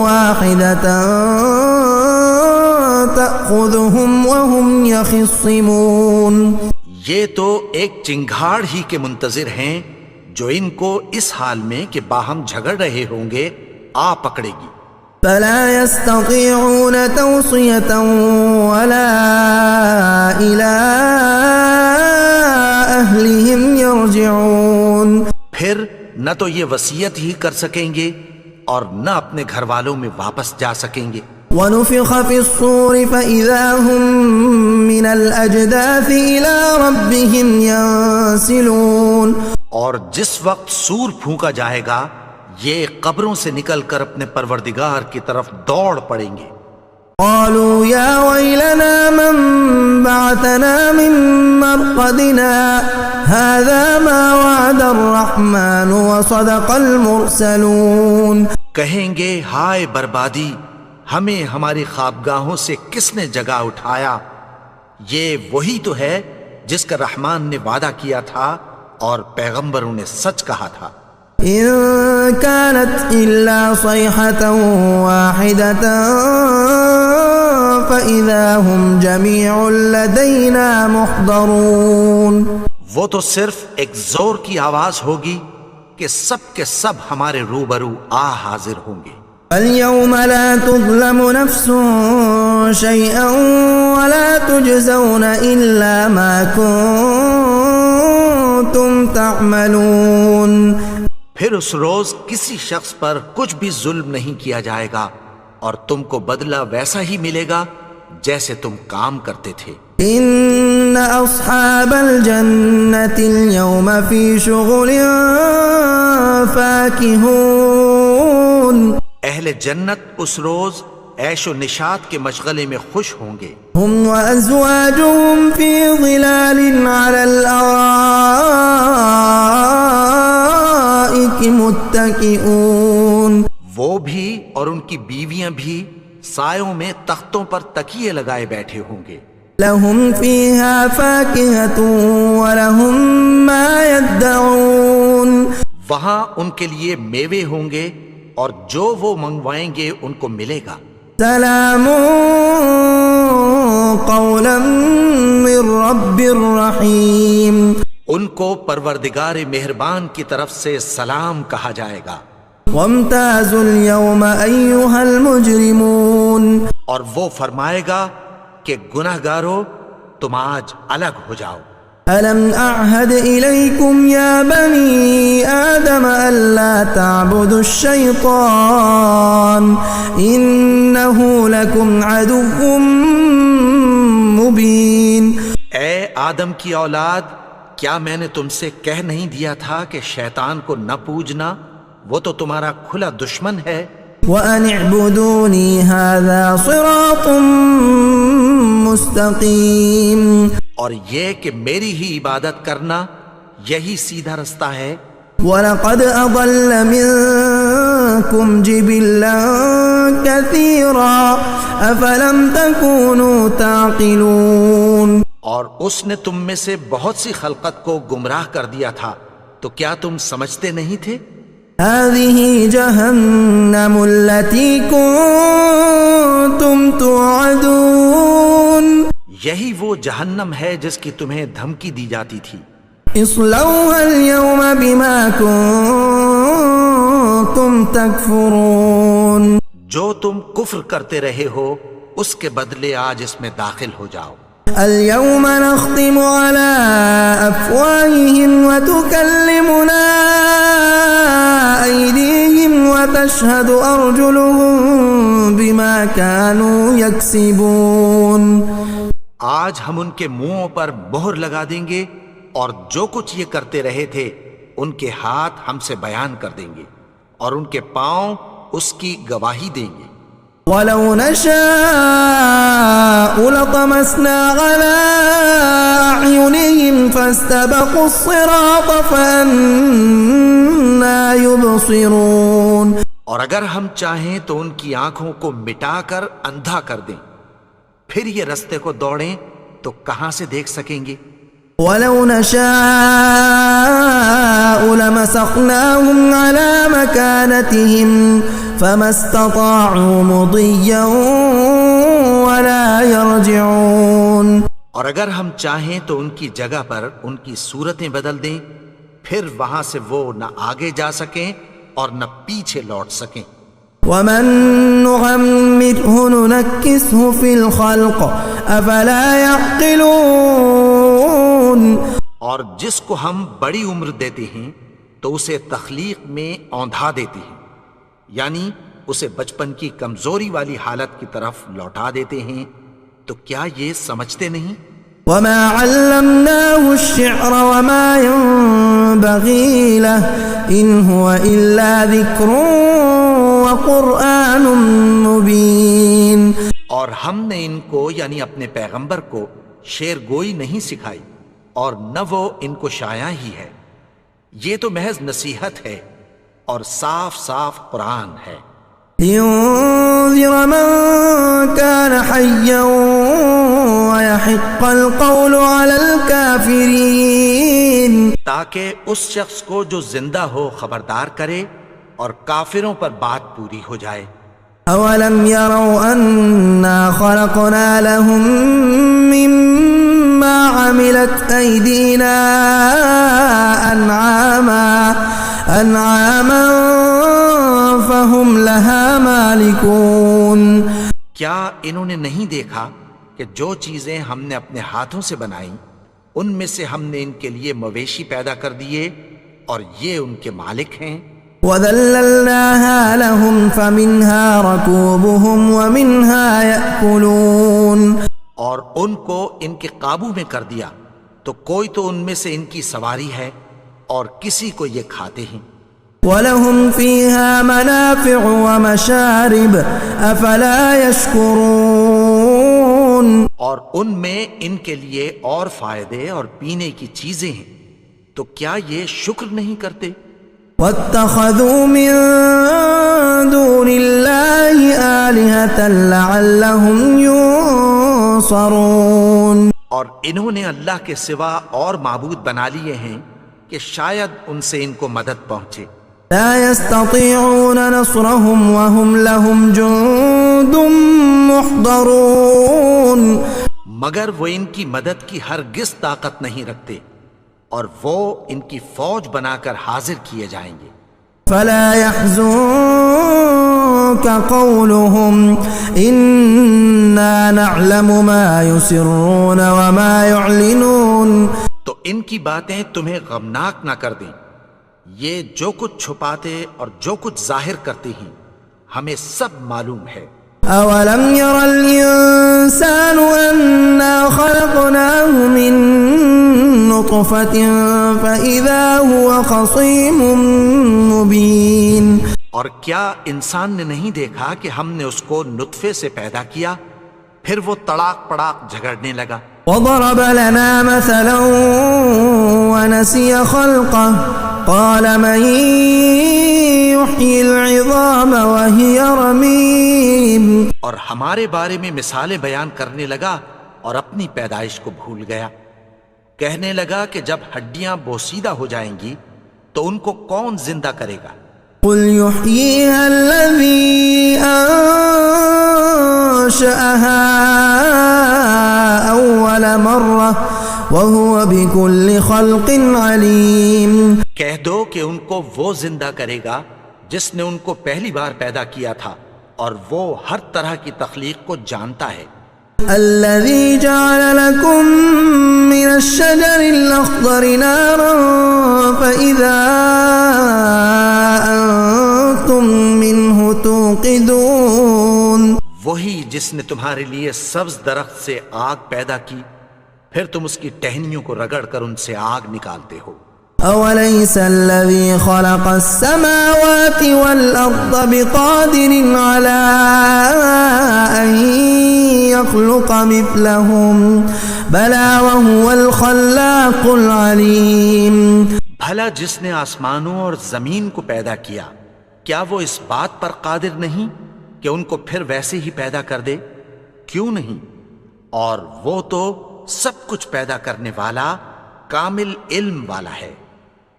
Speaker 1: وَاحِدَةً تَأْخُذُهُمْ وَهُمْ يَخِصِّمُونَ. یہ تو ایک چنگھاڑ ہی کے منتظر ہیں جو ان کو اس حال میں کہ باہم جھگڑ رہے ہوں گے آ پکڑے گی. فَلَا يَسْتَطِيعُونَ تَوْصِيَةً وَلَا إِلَىٰ أَهْلِهِمْ يَرْجِعُونَ.
Speaker 2: پھر نہ تو یہ وصیت ہی کر سکیں گے اور نہ اپنے گھر والوں میں واپس جا سکیں گے.
Speaker 1: وَنُفِخَ فِي الصُّورِ فَإِذَا هُم مِّنَ الْأَجْدَاثِ إِلَىٰ رَبِّهِمْ يَنسِلُونَ.
Speaker 2: اور جس وقت سور پھونکا جائے گا یہ قبروں سے نکل کر اپنے پروردگار کی طرف دوڑ پڑیں گے.
Speaker 1: قالوا يا ويلنا من بعثنا من مرقدنا هذا ما وعد الرحمن وصدق المرسلون.
Speaker 2: کہیں گے ہائے بربادی، ہمیں ہماری خوابگاہوں سے کس نے جگا اٹھایا؟ یہ وہی تو ہے جس کا رحمان نے وعدہ کیا تھا اور پیغمبروں نے سچ کہا تھا.
Speaker 1: إن كانت إلا صيحة واحدة فإذا هم جميع لدينا محضرون.
Speaker 2: وہ تو صرف ایک زور کی آواز ہوگی کہ سب کے سب ہمارے روبرو حاضر ہوں گے.
Speaker 1: اليوم لا تظلم نفس شيئا ولا تجزون إلا ما كنتم تعملون.
Speaker 2: پھر اس روز کسی شخص پر کچھ بھی ظلم نہیں کیا جائے گا اور تم کو بدلہ ویسا ہی ملے گا جیسے تم کام کرتے تھے.
Speaker 1: ان اصحاب الجنة اليوم في شغل فاكهون.
Speaker 2: اہل جنت اس روز عیش و نشاط کے مشغلے میں خوش ہوں گے.
Speaker 1: هم وازواجهم في ظلال على الارائك متكئون.
Speaker 2: وہ بھی اور ان کی بیویاں بھی سایوں میں تختوں پر تکیے لگائے بیٹھے ہوں گے.
Speaker 1: لهم فيها فاكهة ولهم ما يدعون.
Speaker 2: وہاں ان کے لیے میوے ہوں گے اور جو وہ منگوائیں گے ان کو ملے گا.
Speaker 1: سلام قولا من رب الرحیم.
Speaker 2: ان کو پروردگار مہربان کی طرف سے سلام کہا جائے گا.
Speaker 1: وامتازوا اليوم ایھا المجرمون.
Speaker 2: اور وہ فرمائے گا کہ گناہگارو تم آج الگ ہو جاؤ.
Speaker 1: ألم أعهد إليكم يا بني آدم ألا تعبدوا الشيطان إنه لكم عدو مبين.
Speaker 2: اے آدم کی اولاد، کیا میں نے تم سے کہہ نہیں دیا تھا کہ شیطان کو نہ پوجنا، وہ تو تمہارا کھلا دشمن ہے.
Speaker 1: وأن اعبدوني هذا صراط مستقيم.
Speaker 2: اور یہ کہ میری ہی عبادت کرنا یہی سیدھا رستہ ہے.
Speaker 1: وَلَقَدْ أَضَلَّ مِنكُمْ جِبِلًّا كَثِيرًا أَفَلَمْ تَكُونُوا تَعْقِلُونَ.
Speaker 2: اور اس نے تم میں سے بہت سی خلقت کو گمراہ کر دیا تھا، تو کیا تم سمجھتے نہیں تھے؟
Speaker 1: هَذِهِ جَهَنَّمُ الَّتِي كُنتُمْ تُوعَدُونَ.
Speaker 2: یہی وہ جہنم ہے جس کی تمہیں دھمکی دی جاتی تھی.
Speaker 1: اصلوها اليوم بما كنتم تكفرون.
Speaker 2: جو تم کفر کرتے رہے ہو اس کے بدلے آج اس میں داخل ہو جاؤ.
Speaker 1: اليوم نختم على أفواههم وتكلمنا أيديهم وتشهد أرجلهم بما كانوا يكسبون. آج ہم ان کے منہوں پر مہر لگا دیں گے اور جو کچھ یہ کرتے رہے تھے ان کے ہاتھ ہم سے بیان کر دیں گے اور ان کے پاؤں اس کی گواہی دیں گے.
Speaker 3: وَلَوْ نَشَاءُ لَطَمَسْنَا عَلَىٰ أَعْيُنِهِمْ فَاسْتَبَقُوا الصِّرَاطَ فَأَنَّىٰ يُبْصِرُونَ.
Speaker 1: اور اگر ہم چاہیں تو ان کی آنکھوں کو مٹا کر اندھا کر دیں، پھر یہ رستے کو دوڑیں تو کہاں سے دیکھ سکیں گے؟
Speaker 3: وَلَوْ نَشَاءُ لَمَسَخْنَاهُمْ عَلَىٰ مَكَانَتِهِمْ فَمَا اسْتَطَاعُوا مُضِيًّا وَلَا يَرْجِعُونَ.
Speaker 1: اور اگر ہم چاہیں تو ان کی جگہ پر ان کی صورتیں بدل دیں، پھر وہاں سے وہ نہ آگے جا سکیں اور نہ پیچھے لوٹ سکیں.
Speaker 3: وَمَن نُّعَمِّرْهُ نُنَكِّسْهُ فِي الْخَلْقِ أَفَلَا يَعْقِلُونَ.
Speaker 1: اور جس کو ہم بڑی عمر دیتے ہیں تو اسے تخلیق میں اوندھا دیتے ہیں، یعنی اسے بچپن کی کمزوری والی حالت کی طرف لوٹا دیتے ہیں. تو کیا یہ سمجھتے نہیں؟
Speaker 3: وَمَا عَلَّمْنَاهُ الشِّعْرَ وَمَا يَنبَغِي لَهُ إِنْ هُوَ إِلَّا ذِكْرٌ وَقُرْآنٌ مُبِينٌ.
Speaker 1: اور ہم نے ان کو یعنی اپنے پیغمبر کو شعر گوئی نہیں سکھائی اور نہ وہ ان کو شایع ہی ہے، یہ تو محض نصیحت ہے اور صاف صاف قرآن ہے.
Speaker 3: لِيُنذِرَ مَن كَانَ حَيًّا وَيَحِقَّ الْقَوْلُ عَلَى الْكَافِرِينَ.
Speaker 1: تاکہ اس شخص کو جو زندہ ہو خبردار کرے اور کافروں پر بات پوری ہو جائے.
Speaker 3: أَوَلَمْ يَرَوْا أَنَّا خَلَقْنَا لَهُم مِّمَّا عَمِلَتْ أَيْدِينَا أَنْعَامًا فَهُمْ لَهَا مَالِكُونَ.
Speaker 1: کیا انہوں نے نہیں دیکھا کہ جو چیزیں ہم نے اپنے ہاتھوں سے بنائیں ان میں سے ہم نے ان کے لیے مویشی پیدا کر دیے اور یہ ان کے مالک ہیں.
Speaker 3: وَذَلَّلْنَاهَا لَهُمْ فَمِنْهَا رَكُوبُهُمْ وَمِنْهَا يَأْكُلُونَ.
Speaker 1: اور ان کو ان کے قابو میں کر دیا تو کوئی تو ان میں سے ان کی سواری ہے اور کسی کو یہ کھاتے ہیں.
Speaker 3: وَلَهُمْ فِيهَا مَنَافِعُ وَمَشَارِبُ أَفَلَا يَشْكُرُونَ.
Speaker 1: اور ان میں ان کے لیے اور فائدے اور پینے کی چیزیں ہیں، تو کیا یہ شکر نہیں کرتے؟
Speaker 3: وَاتَّخَذُوا مِن دُونِ اللَّهِ آلِهَةً لَعَلَّهُمْ يُنصَرُونَ.
Speaker 1: اور انہوں نے اللہ کے سوا اور معبود بنا لیے ہیں کہ شاید ان سے ان کو مدد پہنچے.
Speaker 3: لا يستطيعون نصرهم وهم لهم جند محضرون.
Speaker 1: مگر وہ ان کی مدد کی ہرگز طاقت نہیں رکھتے اور وہ ان کی فوج بنا کر حاضر کیے جائیں گے.
Speaker 3: فلا يحزنك قولهم إنا نعلم ما يسرون وما يعلنون.
Speaker 1: تو ان کی باتیں تمہیں غمناک نہ کر دیں، یہ جو کچھ چھپاتے اور جو کچھ ظاہر کرتے ہیں ہمیں سب معلوم ہے.
Speaker 3: أولم ير الإنسان أنا خلقناه من نطفة فإذا هو خصيم مبين.
Speaker 1: اور کیا انسان نے نہیں دیکھا کہ ہم نے اس کو نطفے سے پیدا کیا پھر وہ تڑاک پڑاک جھگڑنے لگا.
Speaker 3: وضرب لنا مثلا ونسي خلقه قال من يحيي العظام وهي رميم.
Speaker 1: اور ہمارے بارے میں مثالیں بیان کرنے لگا اور اپنی پیدائش کو بھول گیا. کہنے لگا کہ جب ہڈیاں بوسیدہ ہو جائیں گی تو ان کو کون زندہ کرے گا؟
Speaker 3: قل يحييها الذي أنشأها أول مرة وهو بكل خلق عليم.
Speaker 1: کہہ دو کہ ان کو وہ زندہ کرے گا جس نے ان کو پہلی بار پیدا کیا تھا اور وہ ہر طرح کی تخلیق کو جانتا ہے.
Speaker 3: الذي جعل لكم من الشجر الأخضر نارا فإذا أنتم منه توقدون.
Speaker 1: وہی جس نے تمہارے لیے سبز درخت سے آگ پیدا کی، پھر تم اس کی ٹہنیوں کو رگڑ کر ان سے آگ نکالتے ہو۔
Speaker 3: أوليس الذي خلق السماوات والأرض بقادر على أن يخلق مثلهم بلى وهو الخلاق العليم۔
Speaker 1: بھلا جس نے آسمانوں اور زمین کو پیدا کیا، کیا وہ اس بات پر قادر نہیں کہ ان کو پھر ویسے ہی پیدا کر دے؟ کیوں نہیں؟ اور وہ تو سب کچھ پیدا کرنے والا، کامل علم والا ہے۔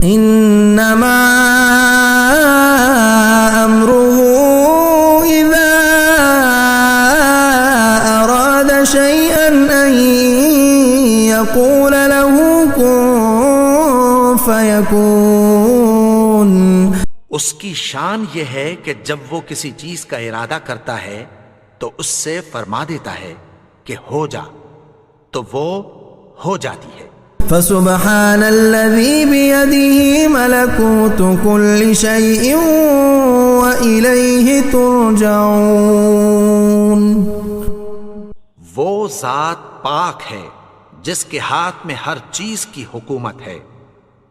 Speaker 3: إنما أمره إذا أراد شيئا أن يقول له كن فيكون۔
Speaker 1: اس کی شان یہ ہے کہ جب وہ کسی چیز کا ارادہ کرتا ہے تو اس سے فرما دیتا ہے کہ ہو جا، تو وہ ہو جاتی ہے۔
Speaker 3: فسبحان الذي بيده ملكوت كل شيء وإليه ترجعون۔
Speaker 1: وہ ذات پاک ہے جس کے ہاتھ میں ہر چیز کی حکومت ہے،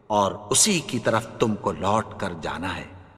Speaker 1: اور اسی کی طرف تم کو لوٹ کر جانا ہے۔